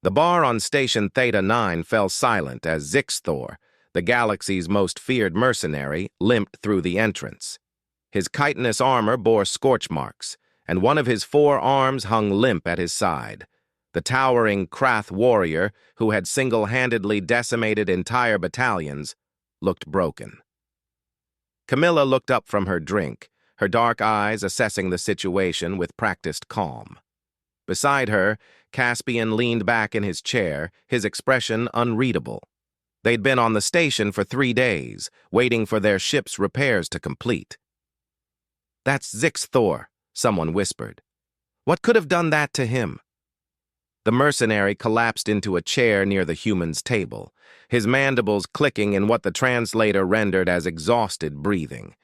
The bar on Station Theta 9 fell silent as Zixthor, the galaxy's most feared mercenary, limped through the entrance. His chitinous armor bore scorch marks, and one of his 4 arms hung limp at his side. The towering Krath warrior, who had single-handedly decimated entire battalions, looked broken. Camilla looked up from her drink, her dark eyes assessing the situation with practiced calm. Beside her, Caspian leaned back in his chair, his expression unreadable. They'd been on the station for 3 days, waiting for their ship's repairs to complete. "That's Zixthor," someone whispered. "What could have done that to him?" The mercenary collapsed into a chair near the human's table, his mandibles clicking in what the translator rendered as exhausted breathing.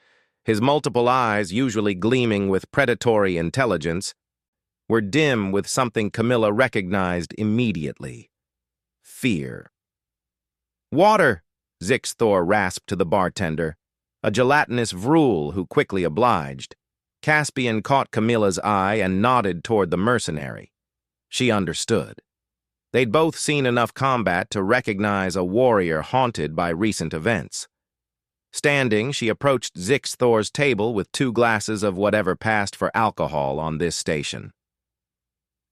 His multiple eyes, usually gleaming with predatory intelligence, were dim with something Camilla recognized immediately: fear. "Water!" Zixthor rasped to the bartender, a gelatinous vrool who quickly obliged. Caspian caught Camilla's eye and nodded toward the mercenary. She understood. They'd both seen enough combat to recognize a warrior haunted by recent events. Standing, she approached Zixthor's table with 2 glasses of whatever passed for alcohol on this station.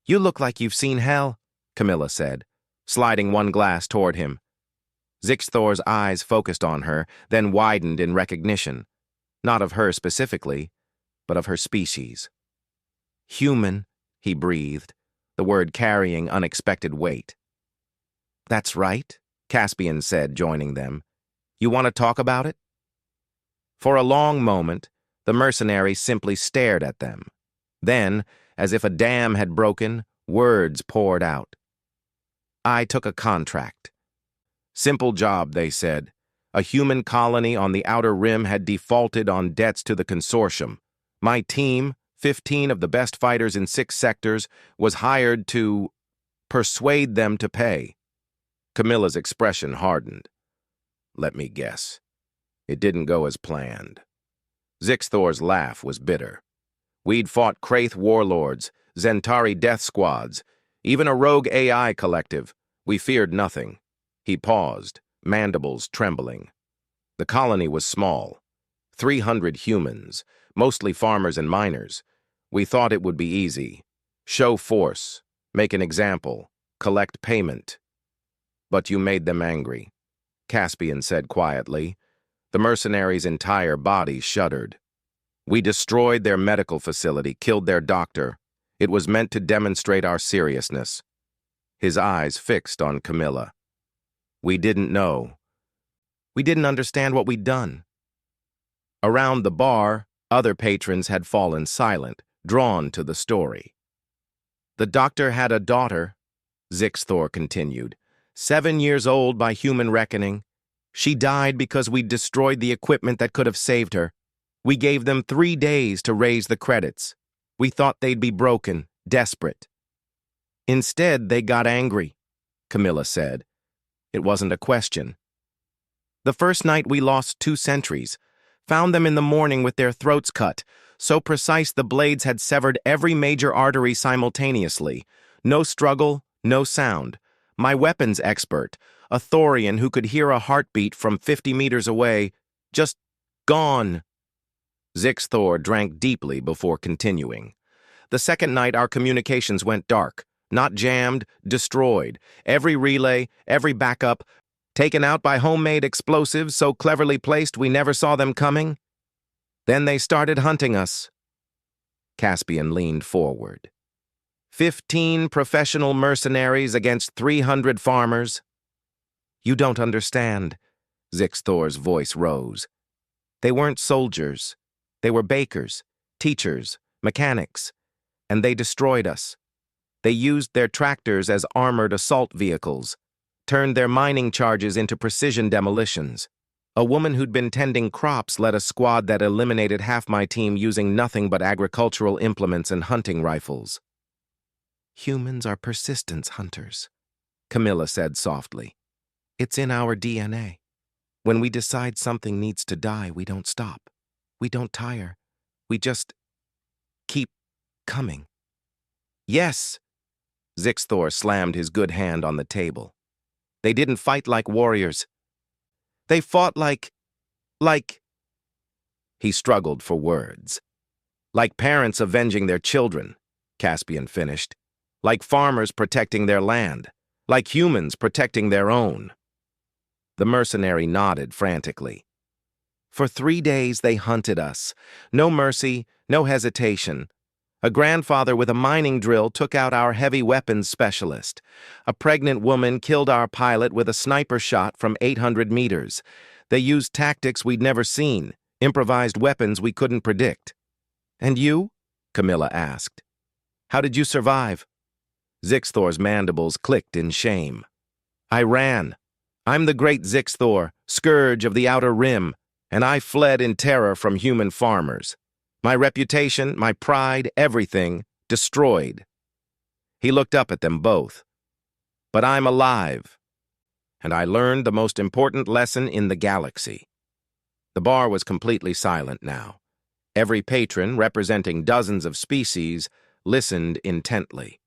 "You look like you've seen hell," Camilla said, sliding 1 glass toward him. Zixthor's eyes focused on her, then widened in recognition, not of her specifically, but of her species. "Human," he breathed, the word carrying unexpected weight. "That's right," Caspian said, joining them. "You want to talk about it?" For a long moment, the mercenary simply stared at them. Then, as if a dam had broken, words poured out. "I took a contract. Simple job," they said. A human colony on the outer rim had defaulted on debts to the consortium. My team, 15 of the best fighters in 6 sectors, was hired to persuade them to pay. Camilla's expression hardened. "Let me guess. It didn't go as planned." Zixthor's laugh was bitter. "We'd fought Krath warlords, Zentari death squads, even a rogue AI collective. We feared nothing." He paused, mandibles trembling. The colony was small. 300 humans, mostly farmers and miners. We thought it would be easy. Show force, make an example, collect payment. "But you made them angry," Caspian said quietly. The mercenary's entire body shuddered. "We destroyed their medical facility, killed their doctor. It was meant to demonstrate our seriousness." His eyes fixed on Camilla. "We didn't know. We didn't understand what we'd done." Around the bar, other patrons had fallen silent, drawn to the story. "The doctor had a daughter," Zixthor continued, 7 years old by human reckoning. "She died because we destroyed the equipment that could have saved her. We gave them 3 days to raise the credits. We thought they'd be broken, desperate. Instead, they got angry," Camilla said. It wasn't a question. "The first night we lost 2 sentries, found them in the morning with their throats cut, so precise the blades had severed every major artery simultaneously. No struggle, no sound. My weapons expert, a Thorian who could hear a heartbeat from 50 meters away, just gone." Zixthor drank deeply before continuing. "The second night our communications went dark. Not jammed, destroyed. Every relay, every backup, taken out by homemade explosives so cleverly placed we never saw them coming. Then they started hunting us." Caspian leaned forward. 15 professional mercenaries against 300 farmers. "You don't understand." Zixthor's voice rose. "They weren't soldiers. They were bakers, teachers, mechanics, and they destroyed us. They used their tractors as armored assault vehicles, turned their mining charges into precision demolitions. A woman who'd been tending crops led a squad that eliminated half my team using nothing but agricultural implements and hunting rifles." "Humans are persistence hunters," Camilla said softly. "It's in our DNA. When we decide something needs to die, we don't stop. We don't tire. We just keep coming." "Yes," Zixthor slammed his good hand on the table. They didn't fight like warriors. They fought like... He struggled for words. Like parents avenging their children, Caspian finished. Like farmers protecting their land. Like humans protecting their own. The mercenary nodded frantically. For 3 days they hunted us. No mercy, no hesitation. A grandfather with a mining drill took out our heavy weapons specialist. A pregnant woman killed our pilot with a sniper shot from 800 meters. They used tactics we'd never seen, improvised weapons we couldn't predict. And you? Camilla asked. How did you survive? Zixthor's mandibles clicked in shame. I ran. I'm the great Zixthor, scourge of the Outer Rim, and I fled in terror from human farmers. My reputation, my pride, everything, destroyed. He looked up at them both. But I'm alive, and I learned the most important lesson in the galaxy. The bar was completely silent now. Every patron, representing dozens of species, listened intently.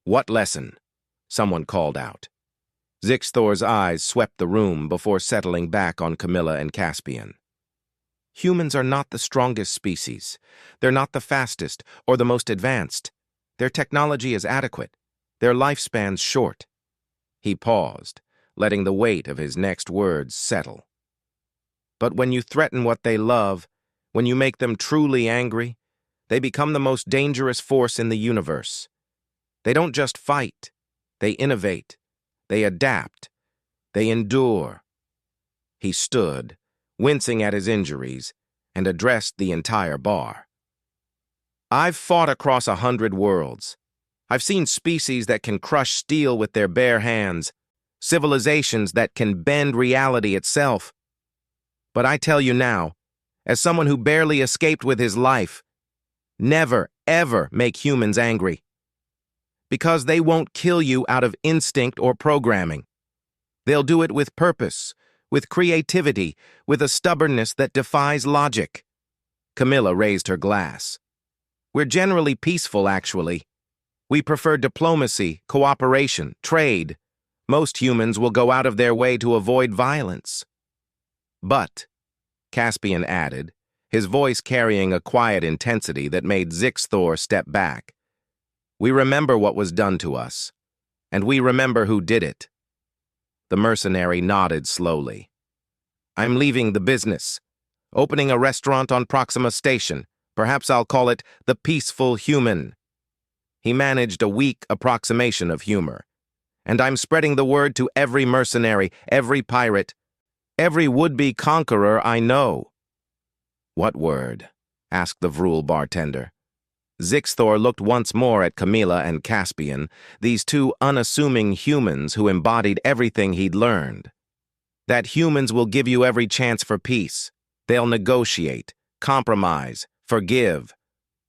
What lesson? Someone called out. Zixthor's eyes swept the room before settling back on Camilla and Caspian. Humans are not the strongest species. They're not the fastest or the most advanced. Their technology is adequate. Their lifespan's short. He paused, letting the weight of his next words settle. But when you threaten what they love, when you make them truly angry, they become the most dangerous force in the universe. They don't just fight. They innovate. They adapt. They endure. He stood, wincing at his injuries, and addressed the entire bar. I've fought across 100 worlds. I've seen species that can crush steel with their bare hands, civilizations that can bend reality itself. But I tell you now, as someone who barely escaped with his life, never, ever make humans angry. Because they won't kill you out of instinct or programming. They'll do it with purpose, with creativity, with a stubbornness that defies logic. Camilla raised her glass. We're generally peaceful, actually. We prefer diplomacy, cooperation, trade. Most humans will go out of their way to avoid violence. But, Caspian added, his voice carrying a quiet intensity that made Zixthor step back. We remember what was done to us, and we remember who did it. The mercenary nodded slowly. I'm leaving the business, opening a restaurant on Proxima Station. Perhaps I'll call it the Peaceful Human. He managed a weak approximation of humor. And I'm spreading the word to every mercenary, every pirate, every would-be conqueror I know. What word? Asked the Vrul bartender. Zixthor looked once more at Camilla and Caspian, these two unassuming humans who embodied everything he'd learned. That humans will give you every chance for peace. They'll negotiate, compromise, forgive.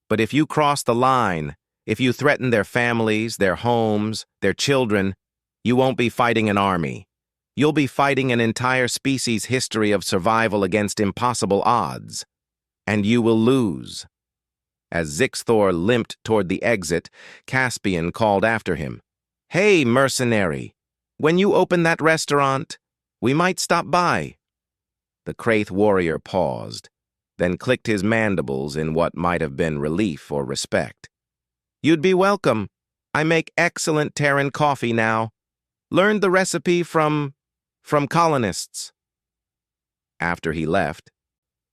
But if you cross the line, if you threaten their families, their homes, their children, you won't be fighting an army. You'll be fighting an entire species' history of survival against impossible odds. And you will lose. As Zixthor limped toward the exit, Caspian called after him. Hey, mercenary, when you open that restaurant, we might stop by. The Kraith warrior paused, then clicked his mandibles in what might have been relief or respect. You'd be welcome. I make excellent Terran coffee now. Learned the recipe from colonists. After he left,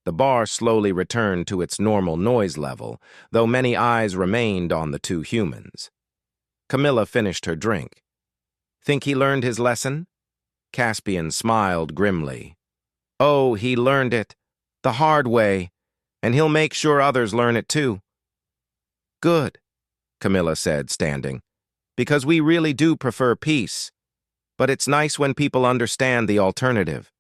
the bar slowly returned to its normal noise level, though many eyes remained on the two humans. Camilla finished her drink. Think he learned his lesson? Caspian smiled grimly. Oh, he learned it, the hard way, and he'll make sure others learn it too. Good, Camilla said, standing, because we really do prefer peace, but it's nice when people understand the alternative.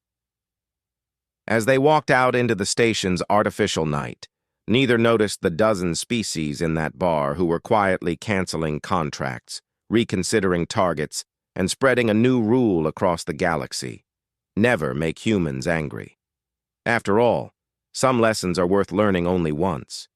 As they walked out into the station's artificial night, neither noticed the dozen species in that bar who were quietly canceling contracts, reconsidering targets, and spreading a new rule across the galaxy. Never make humans angry. After all, some lessons are worth learning only once.